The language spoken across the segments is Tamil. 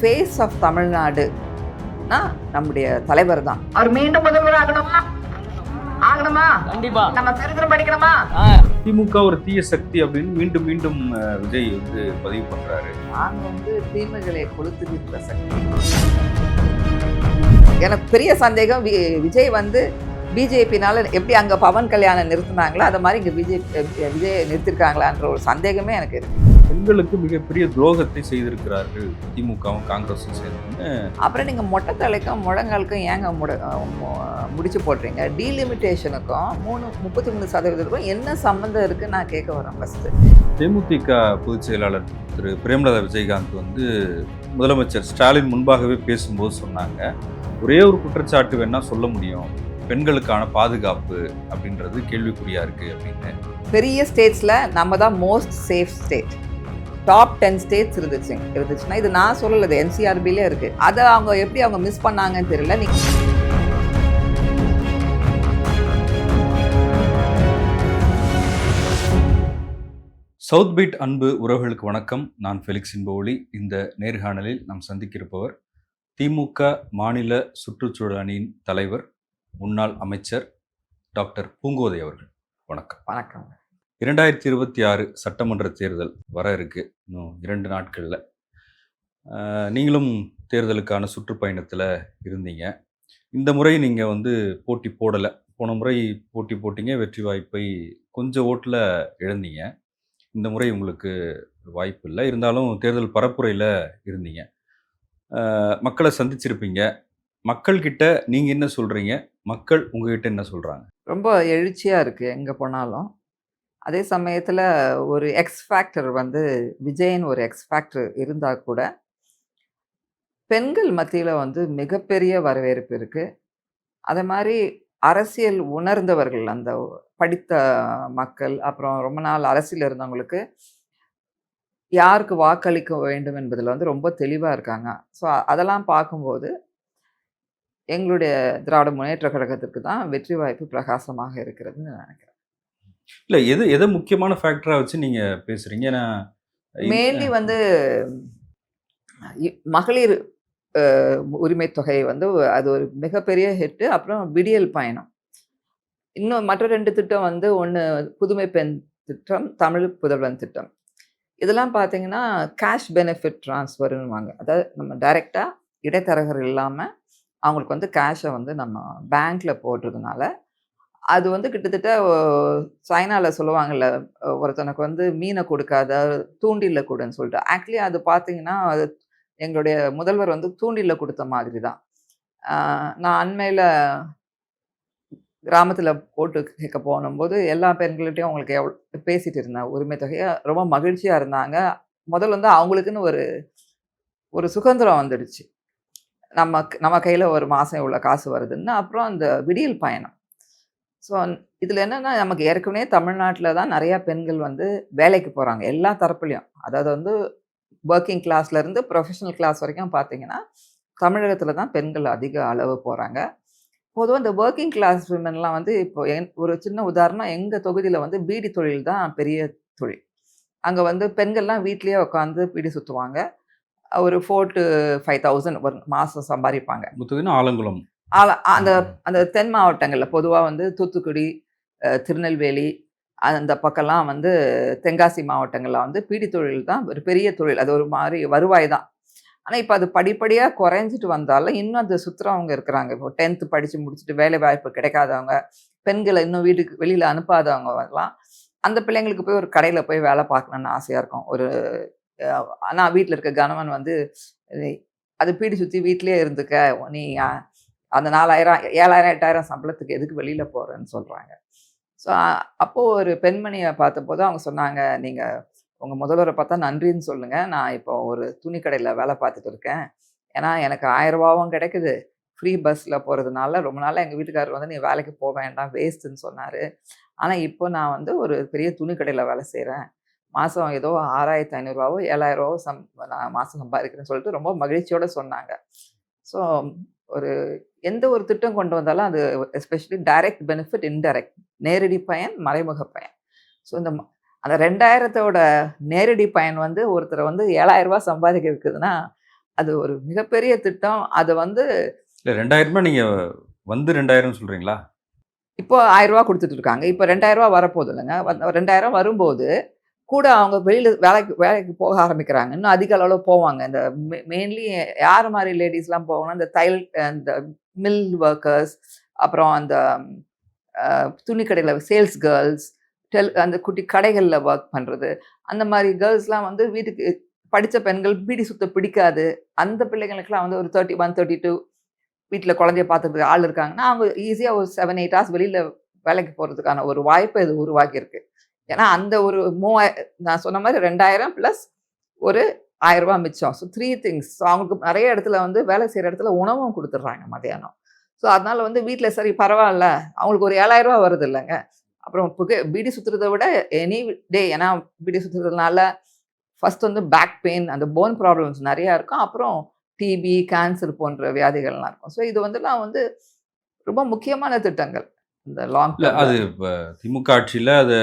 ஃபேஸ் ஆஃப் தமிழ்நாடுனா நம்முடைய தலைவர் தான். அவர் மீண்டும் முதல்வர் ஆகணுமா கண்டிப்பா நம்ம சரித்திரம் படிக்கணுமா? திமுக ஒரு தீய சக்தி அப்படின்னு மீண்டும் மீண்டும் விஜய் வந்து பதிவு பண்றாரு. நான் தீமைகளை கொளுத்துகின்ற சக்தி. எனக்கு பெரிய சந்தேகம் விஜய் பிஜேபினால எப்படி அங்கே பவன் கல்யாணம் நிறுத்தினாங்களோ அது மாதிரி இங்கே விஜய் நிறுத்திருக்காங்களான்ற ஒரு சந்தேகமே எனக்கு இருக்கு. பெண்களுக்கு மிகப்பெரிய துரோகத்தை செய்திருக்கிறார்கள் திமுகவும் காங்கிரஸும் சேர்ந்து. அப்புறம் நீங்கள் மொட்டை தலைக்கும் முழங்காலுக்கும் ஏங்க முடிச்சு போடுறீங்க? டீலிமிட்டேஷனுக்கும் 33% என்ன சம்மந்தம் இருக்குன்னு நான் கேட்க வரேன். ஃபஸ்ட்டு தேமுதிக பொதுச் செயலாளர் திரு பிரேமலதா விஜயகாந்த் வந்து முதலமைச்சர் ஸ்டாலின் முன்பாகவே பேசும்போது சொன்னாங்க, ஒரே ஒரு குற்றச்சாட்டு வேணா சொல்ல முடியும், பெண்களுக்கான பாதுகாப்பு அப்படின்றது கேள்விக்குறியா இருக்கு அப்படின்னு. பெரிய ஸ்டேட்ஸில் நம்ம தான் most safe state. Top 10 states இருந்துச்சுன்னா இது நான் சொல்லலை, என்சிஆர்பிலே இருக்குது. அதை அவங்க எப்படி மிஸ் பண்ணாங்கன்னு தெரியல. சவுத் பீட் அன்பு உறவுகளுக்கு வணக்கம். நான் ஃபெலிக்ஸ் இன்போலி. இந்த நேர்காணலில் நாம் சந்திக்கிருப்பவர் திமுக மாநில சுற்றுச்சூழல் அணியின் தலைவர், முன்னாள் அமைச்சர் டாக்டர் பூங்கோதை அவர்கள். வணக்கம். வணக்கம். 2026 சட்டமன்ற தேர்தல் வர இருக்கு, இன்னும் 2 நாட்களில். நீங்களும் தேர்தலுக்கான சுற்றுப்பயணத்தில் இருந்தீங்க. இந்த முறை நீங்கள் போட்டி போடலை. போன முறை போட்டி போட்டிங்க, வெற்றி வாய்ப்பை கொஞ்சம் ஓட்டில் இழந்தீங்க. இந்த முறை உங்களுக்கு வாய்ப்பு இல்லை, இருந்தாலும் தேர்தல் பரப்புரையில் இருந்தீங்க. மக்களை சந்திச்சிருப்பீங்க. மக்கள்கிட்ட நீங்கள் என்ன சொல்கிறீங்க, மக்கள் உங்ககிட்ட என்ன சொல்கிறாங்க? ரொம்ப எழுச்சியாக இருக்குது எங்கே போனாலும். அதே சமயத்தில் ஒரு எக்ஸ் ஃபேக்டர் விஜயன் ஒரு எக்ஸ் ஃபேக்டர் இருந்தால் கூட பெண்கள் மத்தியில் மிகப்பெரிய வரவேற்பு இருக்குது. அதே மாதிரி அரசியல் உணர்ந்தவர்கள், அந்த படித்த மக்கள், அப்புறம் ரொம்ப நாள் அரசியல் இருந்தவங்களுக்கு யாருக்கு வாக்களிக்க வேண்டும் என்பதில் ரொம்ப தெளிவாக இருக்காங்க. ஸோ அதெல்லாம் பார்க்கும்போது எங்களுடைய திராவிட முன்னேற்ற கழகத்திற்கு தான் வெற்றி வாய்ப்பு பிரகாசமாக இருக்கிறதுன்னு நான் நினைக்கிறேன். இல்லை, எதை முக்கியமான ஃபேக்டராக வச்சு நீங்கள் பேசுகிறீங்க? ஏன்னா மெயின்லி மகளிர் உரிமை தொகை அது ஒரு மிகப்பெரிய ஹிட்டு. அப்புறம் விடியல் பயணம், இன்னும் மற்ற 2 திட்டம் ஒன்று புதுமை பெண் திட்டம், தமிழ் புதல்வன் திட்டம். இதெல்லாம் பார்த்தீங்கன்னா கேஷ் பெனிஃபிட் ட்ரான்ஸ்ஃபர்னுவாங்க. அதாவது நம்ம டைரெக்டாக இடைத்தரகர் இல்லாமல் அவங்களுக்கு கேஷை நம்ம பேங்க்கில் போடுறதுனால அது கிட்டத்தட்ட சைனாவில் சொல்லுவாங்கள்ல, ஒருத்தனுக்கு மீனை கொடுக்காத தூண்டிலில் கொடுன்னு சொல்லிட்டு. ஆக்சுவலி அது பார்த்தீங்கன்னா அது எங்களுடைய முதல்வர் தூண்டிலில் கொடுத்த மாதிரி தான். நான் அண்மையில் கிராமத்தில் ஓட்டு கேட்க போகும்போது எல்லா பெண்கள்கிட்டையும் அவங்களுக்கு பேசிகிட்டு இருந்தேன். உரிமை தொகையை ரொம்ப மகிழ்ச்சியாக இருந்தாங்க. முதல்ல அவங்களுக்குன்னு ஒரு சுதந்திரம் வந்துடுச்சு. நம்ம கையில் ஒரு மாதம் இவ்வளோ காசு வருதுன்னு. அப்புறம் அந்த விடியல் பயணம். ஸோ இதில் என்னென்னா, நமக்கு ஏற்கனவே தமிழ்நாட்டில் தான் நிறையா பெண்கள் வேலைக்கு போகிறாங்க எல்லா தரப்புலையும். அதாவது ஒர்க்கிங் கிளாஸ்லேருந்து ப்ரொஃபஷனல் கிளாஸ் வரைக்கும் பார்த்தீங்கன்னா தமிழகத்தில் தான் பெண்கள் அதிக அளவு போகிறாங்க. பொதுவாக இந்த ஒர்க்கிங் கிளாஸ் விமென்லாம் இப்போ ஒரு சின்ன உதாரணம், எங்கள் தொகுதியில் பீடி தொழில் தான் பெரிய தொழில். அங்கே பெண்கள்லாம் வீட்லேயே உட்காந்து பீடி சுற்றுவாங்க. ஒரு 4,000 to 5,000 ஒரு மாதம் சம்பாதிப்பாங்க. ஆலங்குளம், அந்த தென் மாவட்டங்களில் பொதுவாக தூத்துக்குடி, திருநெல்வேலி, அந்த பக்கம்லாம் தென்காசி மாவட்டங்களில் பீடி தொழில் தான் ஒரு பெரிய தொழில். அது ஒரு மாதிரி வருவாய் தான். ஆனால் இப்போ அது படிப்படியாக குறைஞ்சிட்டு வந்தாலும் இன்னும் அந்த சுற்றுறவங்க இருக்கிறாங்க. இப்போ 10th படித்து முடிச்சுட்டு வேலை வாய்ப்பு கிடைக்காதவங்க, பெண்களை இன்னும் வீட்டுக்கு வெளியில் அனுப்பாதவங்கலாம் அந்த பிள்ளைங்களுக்கு போய் ஒரு கடையில் போய் வேலை பார்க்கணுன்னு ஆசையாக இருக்கும். ஆனால் வீட்டில் இருக்க கணவன் அது பீடி சுற்றி வீட்டிலே இருந்துக்க, நீ அந்த 4,000 7,000 8,000 சம்பளத்துக்கு எதுக்கு வெளியில் போகிறேன்னு சொல்கிறாங்க. ஸோ அப்போது ஒரு பெண்மணியை பார்த்தபோது அவங்க சொன்னாங்க, நீங்கள் உங்கள் முதல்வரை பார்த்தா நன்றின்னு சொல்லுங்கள், நான் இப்போ ஒரு துணி கடையில் வேலை பார்த்துட்டு இருக்கேன், ஏன்னா எனக்கு 1000 ரூபாவும் கிடைக்குது, ஃப்ரீ பஸ்ஸில் போகிறதுனால ரொம்ப நாளாக எங்கள் வீட்டுக்காரர் நீ வேலைக்கு போக வேண்டாம் வேஸ்ட்டுன்னு சொன்னார். ஆனால் இப்போ நான் ஒரு பெரிய துணி கடையில் வேலை செய்கிறேன், மாதம் ஏதோ 6,500 7,000 நான் மாதம் சம்பாதிக்கிறேன்னு சொல்லிட்டு ரொம்ப மகிழ்ச்சியோடு சொன்னாங்க. ஸோ எந்த ஒரு திட்டம் கொண்டு வந்தாலும் அது எஸ்பெஷலி டைரக்ட் பெனிஃபிட், இன்டைரக்ட், நேரடி பயன், மறைமுக பயன். ஸோ அந்த 2,000 நேரடி பயன் ஒருத்தர் 7,000 ரூபா சம்பாதிக்க இருக்குதுன்னா அது ஒரு மிகப்பெரிய திட்டம். அது வந்து இல்ல 2000 நீங்க வந்து 2000 சொல்றீங்களா? இப்போ ரூ. 1000 குடுத்துட்டு இருக்காங்க. இப்ப ரூ. 2000 வரப்போகுது இல்லங்க. 2000 வரும்போது, கூட அவங்க வெளியில வேலைக்கு வேலைக்கு போக ஆரம்பிக்கிறாங்க. இன்னும் அதிக அளவுல போவாங்க. இந்த மெயின்லி யார் மாரி லேடீஸ்லாம் போவாங்கன்னா, இந்த மில் வொர்க்கர்ஸ், அப்புறம் அந்த துணி கடையில சேல்ஸ் கேர்ள்ஸ், அந்த குட்டி கடைகள்ல வொர்க் பண்றது. அந்த மாரி கேர்ள்ஸ்லாம் வந்து வீட்டுக்கு படிச்ச பெண்கள் பீடி சுத்த பிடிக்காது. அந்த பிள்ளைங்களுக்கெல்லாம் வந்து ஒரு 31, 32 வீட்ல குழந்தைய பார்த்துக்கிறதுக்கு ஆள் இருக்காங்கன்னா, அவங்க ஈஸியா ஒரு 7, 8 ஹார்ஸ் வெளியில வேலைக்கு போறதுக்கான ஒரு வாய்ப்ப இது உருவாக்கியிருக்கு. ஏன்னா, அந்த ஒரு நான் சொன்ன மாரி 2000 பிளஸ் ஒரு ரூ. 1000 மிச்சம். So 3 things. ஸோ அவங்களுக்கு நெறைய இடத்துல வந்து வேலை செய்ற இடத்துல உணவும் குடுத்துடுறாங்க மதியானம். ஸோ அதனால வந்து வீட்ல சரி பரவால்ல. அவங்களுக்கு ஒரு ரூ. 7000 வருது இல்லங்க. அப்புறம் பீடி சுத்துறத விட எனி டே ஏன்னா பீடி சுத்துறதுனால ஃபர்ஸ்ட் வந்து பேக் பெயின், அந்த போன் ப்ராப்ளம்ஸ் நெறையா இருக்கும். அப்புறம் டிபி, கேன்சர் போன்ற வியாதிகள்லாம் இருக்கும். ஸோ இது வந்துலாம் வந்து ரொம்ப முக்கியமான திட்டங்கள். இந்த லாங் இல்ல டெர்ம்ல. அது இப்ப திமுக ஆட்சியில அத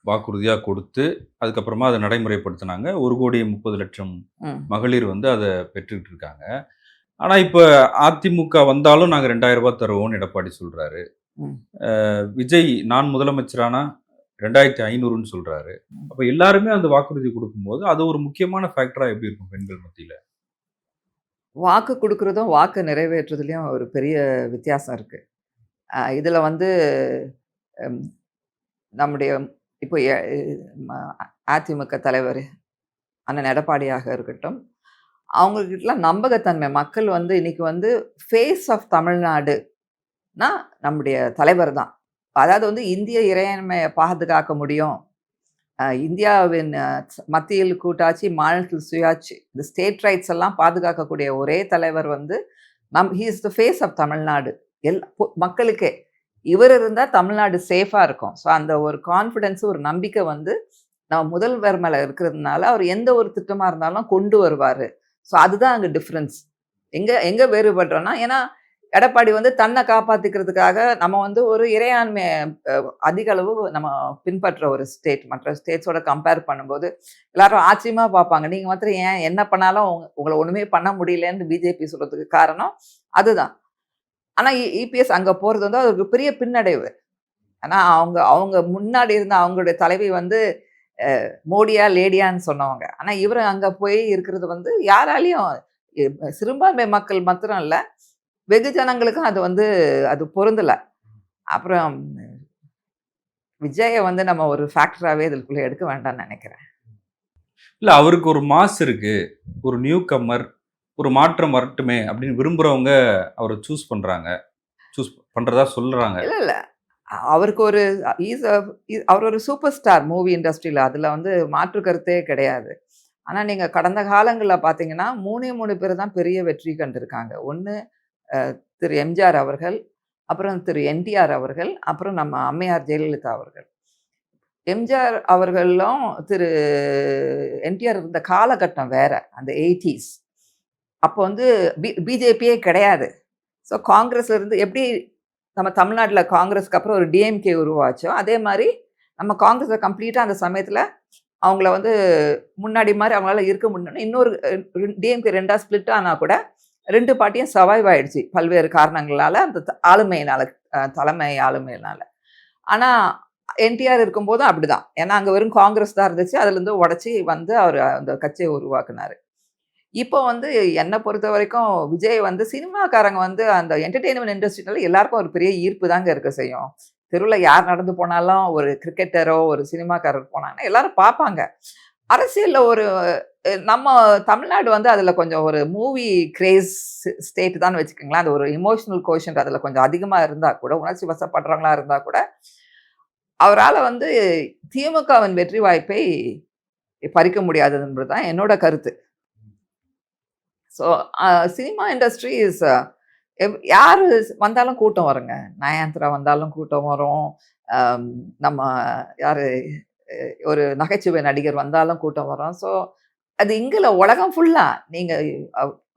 வாக்குறுதியா கொடுத்து, அதுக்கப்புறமா அத நடைமுறைப்படுத்துனாங்க. 1,30,00,000 ம். மகளிர் வந்து அத பெற்றுட்டு இருக்காங்க. ஆனா, இப்ப அதிமுக வந்தாலும் நாங்க ரூ. 2000 தருவோம்னு எடப்பாடி சொல்றாரு. ம். விஜய் நான் முதலமைச்சரானா 2500ன்னு சொல்றாரு. ம். அப்ப எல்லாருமே அந்த வாக்குறுதி குடுக்கும்போது, அது ஒரு முக்கியமான ஃபேக்டரா எப்படி இருக்கும் பெண்கள் மத்தியில? வாக்கு குடுக்குறதும், வாக்கு நிறைவேற்றுதலயும் ஒரு பெரிய வித்தியாசம் இருக்கு. இதுல வந்து ம் நம்முடைய இப்போ ம அதிமுக தலைவர் அண்ணன் எடப்பாடியாக இருக்கட்டும், அவங்ககிட்டலாம் நம்பகத்தன்மை மக்கள் வந்து இன்னைக்கு வந்து ஃபேஸ் ஆஃப் தமிழ்நாடுனா நம்முடைய தலைவர் தான். அதாவது வந்து இந்திய இறையாண்மைய பாதுகாக்க முடியும். இந்தியாவின் மத்தியில் கூட்டாட்சி, மாநிலத்தில் சுயாட்சி, இந்த ஸ்டேட் ரைட்ஸ் எல்லாம் பாதுகாக்கக்கூடிய ஒரே தலைவர் வந்து he is the face of Tamil Nadu. மக்களுக்கே. இவர் இருந்தா தமிழ்நாடு சேஃபா இருக்கும். ஸோ அந்த ஒரு கான்ஃபிடன்ஸ், ஒரு நம்பிக்கை வந்து நம்ம முதல்வர் மேல இருக்கிறதுனால, அவர் எந்த ஒரு திட்டமா இருந்தாலும் கொண்டு வருவாரு. ஸோ அதுதான் அங்க டிஃபரன்ஸ். எங்க எங்க வேறுபடுறோம்னா, ஏன்னா எடப்பாடி வந்து தன்னை காப்பாத்திக்கிறதுக்காக நம்ம வந்து ஒரு இறையாண்மைய அதிக அளவு நம்ம பின்பற்ற ஒரு ஸ்டேட். மற்ற ஸ்டேட்ஸோட கம்பேர் பண்ணும்போது, எல்லாரும் ஆச்சரியமா பார்ப்பாங்க. நீங்க மாத்திரம் ஏன் என்ன பண்ணாலும் உங்கள ஒண்ணுமே பண்ண முடியலன்னு பிஜேபி சொல்றதுக்கு காரணம் அதுதான். ஆனா இபிஎஸ் அங்க போறது வந்து அது ஒரு பெரிய பின்னடைவு. ஆனா அவங்க அவங்க முன்னாடி இருந்த அவங்களுடைய தலைவி வந்து மோடியா, லேடியான்னு சொன்னவங்க. ஆனா இவரு அங்க போய் இருக்கிறது வந்து யாராலயும் சிறுபான்மை மக்கள் மாத்திரம் இல்ல, வெகுஜனங்களுக்கும் அது வந்து அது பொருந்தல. அப்புறம் விஜய வந்து நம்ம ஒரு ஃபேக்டராவே இதுக்குள்ள எடுக்க வேண்டாம்னு நெனைக்கிறேன். இல்ல அவருக்கு ஒரு மாஸ் இருக்கு. ஒரு நியூ கம்மர், ஒரு மாற்றம் வரட்டுமே அப்படின்னு விரும்புறவங்க அவர சூஸ் பண்றாங்க. சூஸ் பண்றதா சொல்றாங்க. இல்ல, இல்ல. அவருக்கு ஒரு இஸ் அ அவர் ஒரு சூப்பர் ஸ்டார் மூவி இண்டஸ்ட்ரியில. அதுல வந்து மாற்று கருத்தே கிடையாது. ஆனா நீங்க கடந்த காலங்கள்ல பார்த்தீங்கன்னா, 3 பேர் தான் பெரிய வெற்றி கண்டிருக்காங்க. ஒண்ணு திரு எம்ஜிஆர் அவர்கள், அப்புறம் திரு என்டிஆர் அவர்கள், அப்புறம் நம்ம அம்மையார் ஜெயலலிதா அவர்கள். எம்ஜிஆர் அவர்களும், திரு என்டிஆர் இருந்த காலகட்டம் வேற. அந்த 80ஸ். அப்போ வந்து பிஜேபியே கிடையாது. ஸோ காங்கிரஸ்ல இருந்து எப்படி நம்ம தமிழ்நாட்டுல காங்கிரஸ்க்கு அப்புறம் ஒரு டிஎம்கே உருவாச்சோ, அதே மாரி நம்ம காங்கிரஸ கம்ப்ளீட்டா அந்த சமயத்துல அவங்கள வந்து முன்னாடி மாரி அவங்களால இருக்க முடியலன்னு இன்னொரு டிஎம்கே 2ஆ ஸ்ப்ளிட் ஆனா கூட 2 பார்ட்டியும் சர்வைவ் ஆயிடுச்சு. பல்வேறு காரணங்களால அந்த ஆளுமையினால, தலைமை ஆளுமையினால. ஆனா என்டிஆர் இருக்கும்போதும் அப்படிதான். ஏன்னா அங்க வெறும் காங்கிரஸ் தான் இருந்துச்சு. அதுலேருந்து உடைச்சு வந்து அவரு அந்த கட்சிய உருவாக்குனாரு. இப்போ வந்து என்ன பொறுத்தவரைக்கும் விஜய் வந்து சினிமாக்காரங்க வந்து அந்த என்டர்டெயின்மென்ட் இண்டஸ்ட்ரினால எல்லாருக்கும் ஒரு பெரிய ஈர்ப்பு தாங்க இருக்க செய்யும். தெருவுல யார் நடந்து போனாலும் ஒரு கிரிக்கெட்டரோ, ஒரு சினிமாக்காரர் போனாங்கன்னா எல்லாரும் பார்ப்பாங்க. அரசியல்ல ஒரு நம்ம தமிழ்நாடு வந்து அதுல கொஞ்சம் ஒரு மூவி கிரேஸ் ஸ்டேட் தான் வச்சுக்கோங்களேன். அது ஒரு எமோஷனல் கோஷன்ட் அதுல கொஞ்சம் அதிகமா இருந்தா கூட, உணர்ச்சி வசப்படுறவங்களா இருந்தா கூட, அவரால வந்து திமுகவின் வெற்றி வாய்ப்பை பறிக்க முடியாதது என்பது தான் என்னோட கருத்து. ஸோ சினிமா இண்டஸ்ட்ரி இஸ் யாரு வந்தாலும் கூட்டம் வருங்க. நயன்தாரா வந்தாலும் கூட்டம் வரும். நம்ம யாரு ஒரு நகைச்சுவை நடிகர் வந்தாலும் கூட்டம் வரும். ஸோ அது இங்க இல்ல உலகம் ஃபுல்லா. நீங்க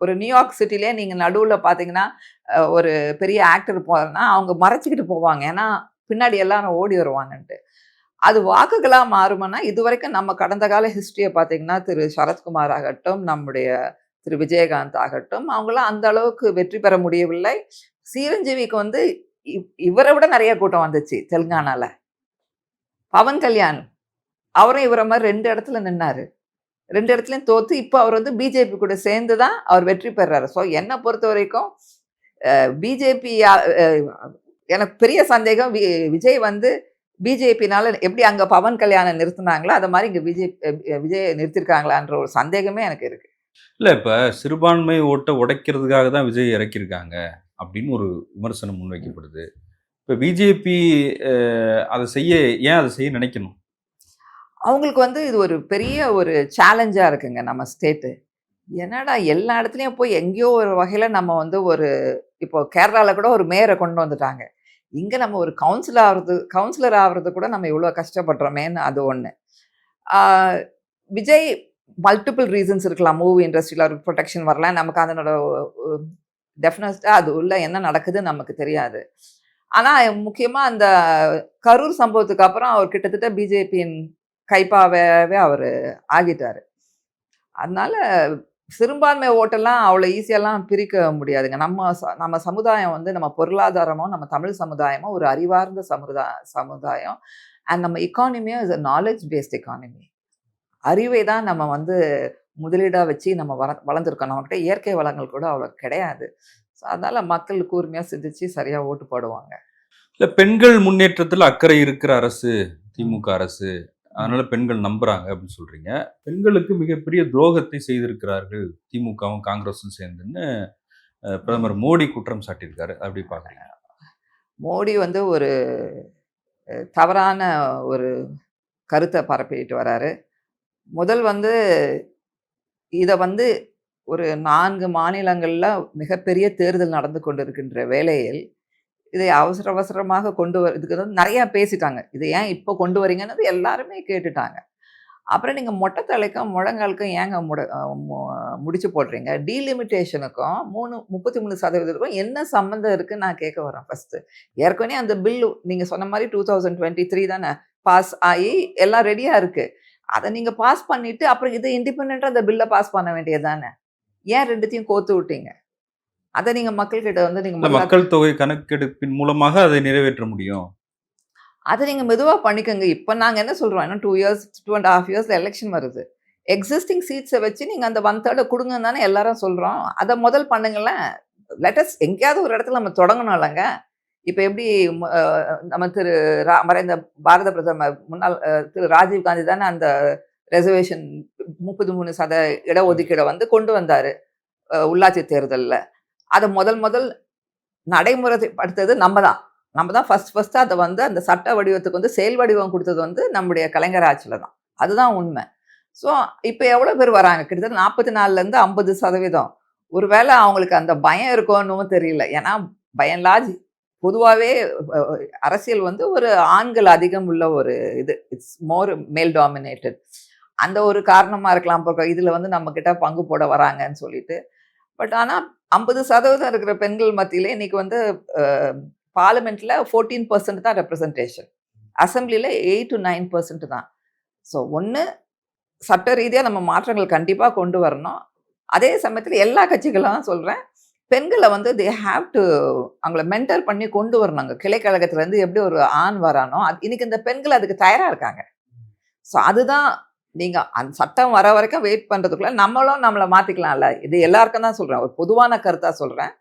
ஒரு நியூயார்க் சிட்டிலயே நீங்க நடுவுல பார்த்தீங்கன்னா, ஒரு பெரிய ஆக்டர் போறாருன்னா, அவங்க மறைச்சுக்கிட்டு போவாங்க. ஏன்னா, பின்னாடி எல்லாரும் ஓடி வருவாங்கன்ட்டு. அது வாக்குகளா மாறுமான்னா, இதுவரைக்கும் நம்ம கடந்த கால ஹிஸ்டரிய பார்த்தீங்கன்னா, திரு சரத்குமார் ஆகட்டும், நம்முடைய திரு விஜயகாந்த் ஆகட்டும், அவங்களாம் அந்த அளவுக்கு வெற்றி பெற முடியவில்லை. சிரஞ்சீவிக்கு வந்து இவரை விட நிறைய கூட்டம் வந்துச்சு தெலுங்கானால. பவன் கல்யாண் அவரும் இவரை மாதிரி 2 இடத்துல நின்னாரு. 2 இடத்துலயும் தோத்து இப்போ அவர் வந்து பிஜேபி கூட சேர்ந்து தான் அவர் வெற்றி பெறாரு. ஸோ என்னை பொறுத்த வரைக்கும் பிஜேபி எனக்கு பெரிய சந்தேகம் விஜய் வந்து பிஜேபினால எப்படி அங்க பவன் கல்யாணம் நிறுத்தினாங்களோ அது மாதிரி இங்க விஜய் நிறுத்திருக்காங்களான்ற ஒரு சந்தேகமே எனக்கு இருக்கு. இல்லை, இப்போ சிறுபான்மை ஓட்டை உடைக்கிறதுக்காக தான் விஜய் இறக்கியிருக்காங்க அப்படின்னு ஒரு விமர்சனம் முன்வைக்கப்படுது. இப்போ பிஜேபி அதை ஏன் அதை செய்ய நினைக்கணும்? அவங்களுக்கு வந்து இது ஒரு பெரிய ஒரு சேலஞ்சா இருக்குங்க நம்ம ஸ்டேட்டு. என்னடா எல்லா இடத்துலையும் போய் எங்கேயோ ஒரு வகையில நம்ம வந்து ஒரு இப்போ கேரளாவில் கூட ஒரு மேயரை கொண்டு வந்துட்டாங்க. இங்கே நம்ம ஒரு கவுன்சிலர் ஆகிறது கூட நம்ம இவ்வளோ கஷ்டப்படுறோமேன்னு அது ஒன்று. விஜய் மல்டிபிள் ரீசன்ஸ் இருக்கலாம். மூவி இண்டஸ்ட்ரியில் ஒரு ப்ரொடெக்ஷன் வரலாம். நமக்கு அதனோட டெஃபினட்டாக அது உள்ள என்ன நடக்குதுன்னு நமக்கு தெரியாது. ஆனால் முக்கியமாக அந்த கரூர் சம்பவத்துக்கு அப்புறம் அவர் கிட்டத்தட்ட பிஜேபியின் கைப்பாவே அவர் ஆகிட்டார். அதனால சிறுபான்மை ஓட்டெல்லாம் அவ்வளோ ஈஸியெல்லாம் பிரிக்க முடியாதுங்க. நம்ம சமுதாயம் வந்து நம்ம பொருளாதாரமும் நம்ம தமிழ் சமுதாயமும் ஒரு அறிவார்ந்த சமுதாயம். அண்ட் நம்ம எக்கானமியும் is a knowledge based economy. அறிவை தான் நம்ம வந்து முதலீடாக வச்சு நம்ம வளர்ந்துருக்கோம். நம்மக்கிட்ட இயற்கை வளங்கள் கூட அவ்வளோ கிடையாது. ஸோ அதனால் மக்கள் கூர்மையாக சிந்திச்சு சரியாக ஓட்டு போடுவாங்க. இல்லை, பெண்கள் முன்னேற்றத்தில் அக்கறை இருக்கிற அரசு திமுக அரசு, அதனால பெண்கள் நம்புறாங்க அப்படின்னு சொல்றீங்க. பெண்களுக்கு மிகப்பெரிய துரோகத்தை செய்திருக்கிறார்கள் திமுகவும் காங்கிரஸும் சேர்ந்துன்னு பிரதமர் மோடி குற்றம் சாட்டியிருக்காரு. அப்படி பாக்குறீங்க? மோடி வந்து ஒரு தவறான ஒரு கருத்தை பரப்பிட்டு வராரு. முதல் வந்து இதை வந்து ஒரு 4 மாநிலங்கள்ல மிகப்பெரிய தேர்தல் நடந்து கொண்டிருக்கின்ற வேளையில் இதை அவசரமாக இதுக்கு வந்து நிறைய பேசிட்டாங்க. இதை ஏன் இப்போ கொண்டு வரீங்கன்னு எல்லாருமே கேட்டுட்டாங்க. அப்புறம் நீங்கள் மொட்டை தலைக்கும் முழங்காலுக்கும் ஏங்க முடிச்சு போடுறீங்க? டீலிமிட்டேஷனுக்கும் 33% என்ன சம்மந்தம் இருக்குன்னு நான் கேட்க வரேன். ஃபர்ஸ்ட் ஏற்கனவே அந்த பில்லு நீங்கள் சொன்ன மாதிரி 2023 தானே பாஸ் ஆகி எல்லாம் ரெடியாக இருக்கு. அதை நீங்கள் பாஸ் பண்ணிட்டு அப்புறம் இதை இண்டிபெண்ட்டாக அந்த பில்லை பாஸ் பண்ண வேண்டியது தானே. ஏன் 2த்தையும் கோத்து விட்டீங்க? அதை நீங்க மக்கள்கிட்ட வந்து மக்கள் தொகை கணக்கெடுப்பின் மூலமாக அதை நிறைவேற்ற முடியும். அதை நீங்க மெதுவா பண்ணிக்கோங்க. இப்ப நாங்க என்ன சொல்றோம், 2 இயர்ஸ் 2.5 இயர்ஸ்ல எலெக்ஷன் வருது. எக்ஸிஸ்டிங் சீட்ஸை வச்சு நீங்க அந்த 1/3 கொடுங்கன்னு தானே எல்லாரும் சொல்றோம். அதை முதல் பண்ணுங்களேன். லெட்டஸ் எங்கேயாவது ஒரு இடத்துல நம்ம தொடங்கணும் இல்லைங்க. இப்ப எப்படி நம்ம மறைந்த பாரத பிரதமர் முன்னாள் திரு ராஜீவ் காந்தி தானே அந்த ரெசர்வேஷன் 33% இடஒதுக்கீடை வந்து கொண்டு வந்தாரு உள்ளாட்சி தேர்தலில். அதை முதல் நடைமுறைப்படுத்தது நம்ம தான் ஃபர்ஸ்ட் அதை வந்து அந்த சட்ட வடிவத்துக்கு வந்து செயல் வடிவம் கொடுத்தது வந்து நம்முடைய கலைஞர் ஆட்சியில் தான். அதுதான் உண்மை. ஸோ இப்போ எவ்வளோ பேர் வராங்க? கிட்டத்தட்ட 44லேருந்து 50%. ஒருவேளை அவங்களுக்கு அந்த பயம் இருக்கோன்னு தெரியல. ஏன்னா பயன்லாஜ் பொதுவாகவே அரசியல் வந்து ஒரு ஆண்கள் அதிகம் உள்ள ஒரு இட்ஸ் மோர் மேல் டாமினேட்டட். அந்த ஒரு காரணமாக இருக்கலாம். இதில் வந்து நம்மக்கிட்ட பங்கு போட வராங்கன்னு சொல்லிட்டு. பட் ஆனால் 50% இருக்கிற பெண்கள் மத்தியிலே இன்னைக்கு வந்து பார்லிமெண்ட்ல 14% தான் ரெப்ரசன்டேஷன். அசம்பிளியில் 8 to 9% தான். ஸோ ஒன்று சட்ட ரீதியாக நம்ம மாற்றங்கள் கண்டிப்பாக கொண்டு வரணும். அதே சமயத்தில் எல்லா கட்சிகளும் சொல்கிறேன், பெண்களை வந்து தே ஹாவ் டு அவங்கள மென்டர் பண்ணி கொண்டு வரணுங்க. கிளைக்கழகத்துலேருந்து எப்படி ஒரு ஆண் வரானோ இன்னைக்கு இந்த பெண்கள் அதுக்கு தயாராக இருக்காங்க. ஸோ அதுதான் நீங்கள் அந்த சட்டம் வர வரைக்கும் வெயிட் பண்ணுறதுக்குள்ள நம்மளும் நம்மளை மாற்றிக்கலாம்ல. இது எல்லாருக்கும் தான் சொல்கிறேன், ஒரு பொதுவான கருத்தாக சொல்கிறேன்.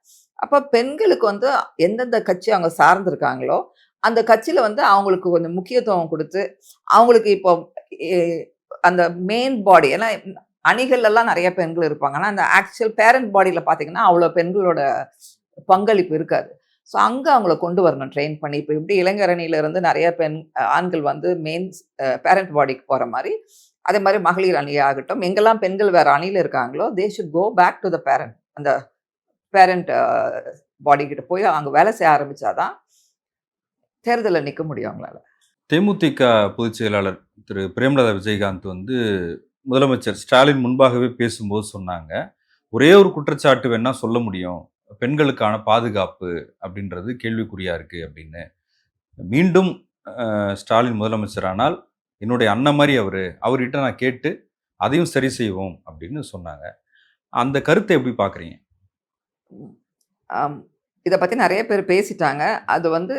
அப்போ பெண்களுக்கு வந்து எந்தெந்த கட்சி அவங்க சார்ந்திருக்காங்களோ அந்த கட்சியில் வந்து அவங்களுக்கு கொஞ்சம் முக்கியத்துவம் கொடுத்து அவங்களுக்கு இப்போ அந்த மெயின் பாடி, ஏன்னா அணிகள்லாம் நிறைய பெண்கள் இருப்பாங்க. ஆனால் அந்த ஆக்சுவல் பேரண்ட் பாடியில் பார்த்தீங்கன்னா அவ்வளோ பெண்களோட பங்களிப்பு இருக்காது. ஸோ அங்கே அவங்கள கொண்டு வரணும் ட்ரெயின் பண்ணி. இப்போ எப்படி இளைஞர் அணியிலேருந்து நிறைய ஆண்கள் வந்து மெயின் பேரண்ட் பாடிக்கு போகிற மாதிரி, அதே மாதிரி மகளிர் அணியாகட்டும், எங்கெல்லாம் பெண்கள் வேறு அணியில் இருக்காங்களோ they should go back to the parent, அந்த பேரண்ட் பாடி கிட்ட போய் அங்கே வேலை செய்ய ஆரம்பித்தாதான் தேர்தலில் நிற்க முடியும் அவங்களால. தேமுதிக பொதுச் செயலாளர் திரு பிரேமலதா விஜயகாந்த் வந்து முதலமைச்சர் ஸ்டாலின் முன்பாகவே பேசும்போது சொன்னாங்க, ஒரே ஒரு குற்றச்சாட்டு வேணா சொல்ல முடியும், பெண்களுக்கான பாதுகாப்பு அப்படின்றது கேள்விக்குறியா இருக்கு அப்படின்னு. மீண்டும் ஸ்டாலின் முதலமைச்சரானால் என்னுடைய அண்ணன் மாதிரி அவர்கிட்ட நான் கேட்டு அதையும் சரி செய்வோம் அப்படின்னு சொன்னாங்க. அந்த கருத்தை எப்படி பார்க்குறீங்க? இதை பற்றி நிறைய பேர் பேசிட்டாங்க. அது வந்து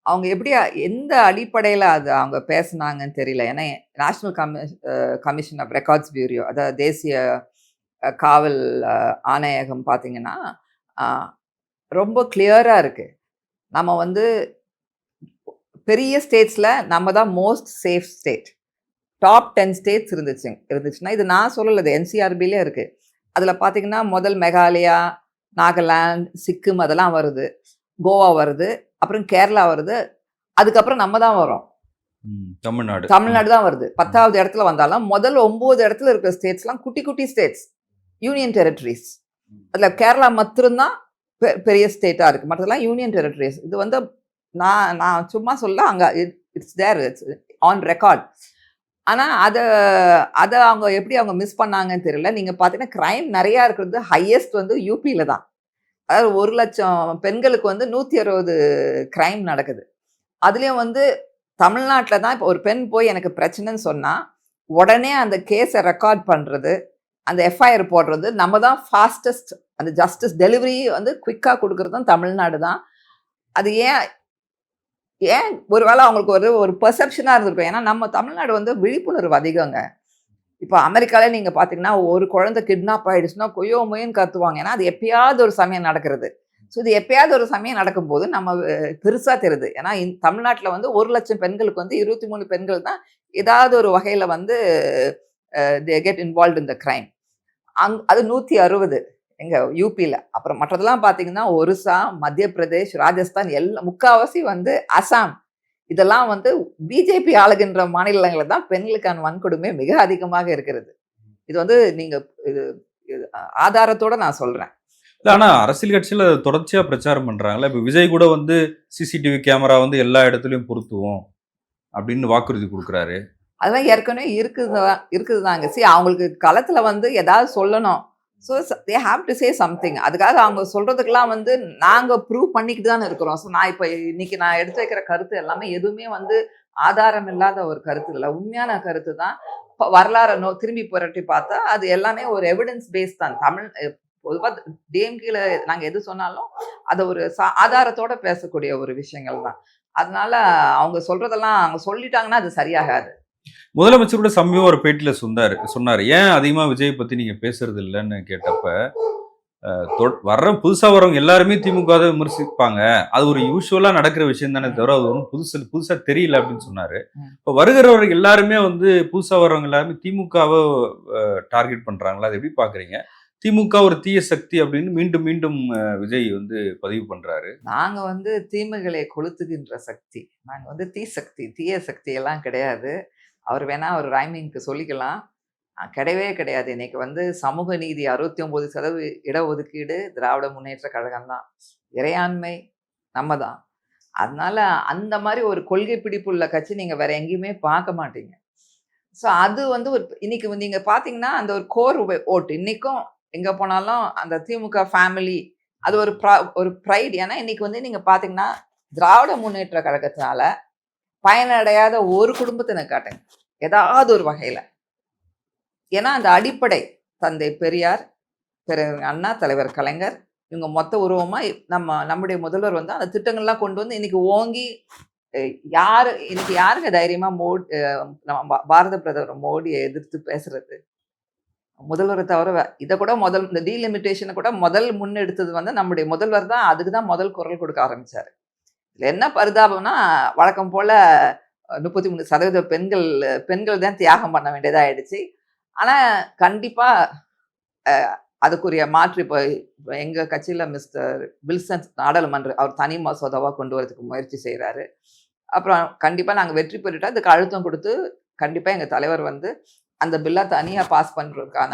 அவங்க எப்படி எந்த அடிப்படையில் அது அவங்க பேசுனாங்கன்னு தெரியல. ஏன்னா national commission of records bureau, அதாவது தேசிய காவல் ஆணையகம் பார்த்தீங்கன்னா ரொம்ப கிளியராக இருக்குது. நம்ம வந்து பெரிய ஸ்டேட்ஸில் நம்ம தான் most safe state. Top 10 states இருந்துச்சுன்னா, இது நான் சொல்லலை, இது என்சிஆர்பிலே இருக்குது. அதில் பார்த்தீங்கன்னா முதல் மெகாலயா, நாகாலாந்து, சிக்கிம் அதெல்லாம் வருது, கோவா வருது, அப்புறம் கேரளா வருது, அதுக்கப்புறம் நம்ம தான் வரோம். தமிழ்நாடு தான் வருது. 10வது இடத்துல வந்தாலும் முதல் 9 இடத்துல இருக்கிற ஸ்டேட்ஸ்லாம் குட்டி குட்டி ஸ்டேட்ஸ், யூனியன் டெரிட்டரிஸ். அதில் கேரளா மட்டும்தான் பெரிய ஸ்டேட்டாக இருக்குது, மற்றதெல்லாம் யூனியன் டெரிட்டரிஸ். இது வந்து நான் சும்மா சொல்ல, அங்கே it's there, it's on record. ஆனால் அதை அவங்க எப்படி அவங்க மிஸ் பண்ணாங்கன்னு தெரியல. நீங்கள் பார்த்தீங்கன்னா க்ரைம் நிறையா இருக்கிறது ஹையஸ்ட் வந்து யூபியில் தான். அதாவது 1,00,000 பெண்களுக்கு வந்து 160 க்ரைம் நடக்குது. அதுலேயும் வந்து தமிழ்நாட்டில் தான் இப்போ ஒரு பெண் போய் எனக்கு பிரச்சனைன்னு சொன்னால் உடனே அந்த கேஸை ரெக்கார்ட் பண்ணுறது, அந்த எஃப்ஐஆர் போடுறது நம்ம தான் ஃபாஸ்டஸ்ட். அந்த ஜஸ்டிஸ் டெலிவரி வந்து குயிக்காக கொடுக்குறதும் தமிழ்நாடு தான். அது ஏன் ஒருவேளை அவங்களுக்கு ஒரு பெர்செப்ஷனாக இருந்திருக்கும். ஏன்னா நம்ம தமிழ்நாடு வந்து விழிப்புணர்வு அதிகங்க. இப்போ அமெரிக்காலே நீங்கள் பார்த்தீங்கன்னா ஒரு குழந்தை கிட்னாப் ஆகிடுச்சுன்னா கொய்யோ மொயின்னு கத்துவாங்க. ஏன்னா அது எப்பயாவது ஒரு சமயம் நடக்கிறது. ஸோ இது எப்பயாவது ஒரு சமயம் நடக்கும்போது நம்ம பெருசாக தெரியுது. ஏன்னா தமிழ்நாட்டில் வந்து 1,00,000 பெண்களுக்கு வந்து 23 பெண்கள் தான் ஏதாவது ஒரு வகையில் வந்து they get involve in the crime. அது 160 எங்க யூபியில். அப்புறம் மற்றதெல்லாம் பார்த்தீங்கன்னா ஒரிசா, மத்திய பிரதேஷ், ராஜஸ்தான், முக்கால்வாசி வந்து அசாம், இதெல்லாம் வந்து பிஜேபி ஆளுகின்ற மாநிலங்களில் தான் பெண்களுக்கான வன்கொடுமை மிக அதிகமாக இருக்கிறது. இது வந்து நீங்கள் இது ஆதாரத்தோட நான் சொல்கிறேன். ஆனால் அரசியல் கட்சியில் தொடர்ச்சியாக பிரச்சாரம் பண்ணுறாங்களே. இப்போ விஜய் கூட வந்து சிசிடிவி கேமரா வந்து எல்லா இடத்துலையும் பொருத்துவோம் அப்படின்னு வாக்குறுதி கொடுக்குறாரு. அதெல்லாம் ஏற்கனவே இருக்குதுதாங்க. அவங்களுக்கு களத்தில் வந்து ஏதாவது சொல்லணும். So they have to say something. அதுக்காக அவங்க சொல்கிறதுக்கெல்லாம் வந்து நாங்கள் ப்ரூவ் பண்ணிக்கிட்டு தானே இருக்கிறோம். ஸோ நான் இப்போ இன்னைக்கு நான் எடுத்து வைக்கிற கருத்து எல்லாமே எதுவுமே வந்து ஆதாரம் இல்லாத ஒரு கருத்து இல்லை, உண்மையான கருத்து தான். இப்போ வரலாறை திரும்பி புரட்டி பார்த்தா அது எல்லாமே ஒரு எவிடன்ஸ் பேஸ் தான். பொதுவாக டிஎம்கேல நாங்கள் எது சொன்னாலும் அதை ஒரு ஆதாரத்தோட பேசக்கூடிய ஒரு விஷயங்கள் தான். அதனால அவங்க சொல்றதெல்லாம் அவங்க சொல்லிட்டாங்கன்னா அது சரியாகாது. முதலமைச்சரோட சமயம் ஒரு பேட்டியில சொன்னார், ஏன் அதிகமா விஜய் பத்தி நீங்க பேசுறது இல்லைன்னு கேட்டப்ப, வர்ற புதுசா வரவங்க எல்லாருமே திமுக விமர்சிப்பாங்க, அது ஒரு யூஸ்வலா நடக்கிற விஷயம் தானே தவிர அது ஒன்றும் புதுசா தெரியல அப்படின்னு சொன்னாரு. இப்போ வருகிறவர்கள் எல்லாருமே வந்து புதுசா வர்றவங்க எல்லாருமே திமுகவை டார்கெட் பண்றாங்களா? அதை எப்படி பாக்குறீங்க? திமுக ஒரு தீய சக்தி அப்படின்னு மீண்டும் மீண்டும் விஜய் வந்து பதிவு பண்றாரு. நாங்க வந்து தீமைகளை கொளுத்துகின்ற சக்தி, நாங்க வந்து தீய சக்தி எல்லாம் கிடையாது. அவர் வேணா ஒரு ரைமிங்க்கு சொல்லிக்கலாம், கிடையவே கிடையாது. இன்னைக்கு வந்து சமூக நீதி 69% இடஒதுக்கீடு திராவிட முன்னேற்ற கழகம் தான், இறையாண்மை நம்ம தான். அதனால அந்த மாதிரி ஒரு கொள்கை பிடிப்புள்ள கட்சி நீங்க வேற எங்கேயுமே பார்க்க மாட்டீங்க. ஸோ அது வந்து இன்னைக்கு நீங்க பாத்தீங்கன்னா அந்த ஒரு கோர் ஓட்டு இன்னைக்கும் எங்க போனாலும் அந்த திமுக ஃபேமிலி அது ஒரு ப்ரைட். ஏன்னா இன்னைக்கு வந்து நீங்க பாத்தீங்கன்னா திராவிட முன்னேற்ற கழகத்தினால பயனடையாத ஒரு குடும்பத்தினை காட்டுங்க ஏதாவது ஒரு வகையில. ஏன்னா அந்த அடிப்படை தந்தை பெரியார், அண்ணா, தலைவர் கலைஞர், இவங்க மொத்த உருவமா நம்முடைய முதல்வர் வந்து அந்த திட்டங்கள்லாம் கொண்டு வந்து இன்னைக்கு ஓங்கி இன்னைக்கு யாருங்க தைரியமா நம்ம பாரத பிரதமர் மோடியை எதிர்த்து பேசுறது? முதல்வரை தவிர இதை கூட இந்த டீலிமிட்டேஷனை கூட முதல் முன்னெடுத்தது வந்து நம்முடைய முதல்வர் தான். அதுக்கு தான் முதல் குரல் கொடுக்க ஆரம்பிச்சாரு. இதில் என்ன பரிதாபம்னா வழக்கம் போல 33% பெண்கள் தான் தியாகம் பண்ண வேண்டியதாக ஆயிடுச்சு. ஆனால் கண்டிப்பாக அதுக்குரிய மாற்று இப்போ எங்கள் கட்சியில் மிஸ்டர் வில்சன் நாடாளுமன்ற அவர் தனி மசோதாவாக கொண்டு வரதுக்கு முயற்சி செய்கிறாரு. அப்புறம் கண்டிப்பாக நாங்கள் வெற்றி பெற்றுட்டா அதுக்கு அழுத்தம் கொடுத்து கண்டிப்பாக எங்கள் தலைவர் வந்து அந்த பில்லை தனியாக பாஸ் பண்ணுறதுக்கான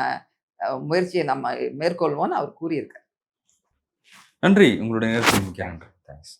முயற்சியை நம்ம மேற்கொள்வோம்னு அவர் கூறியிருக்கார். நன்றி, உங்களுடைய நேரத்துக்கு மிக்க நன்றி. தேங்க்ஸ்.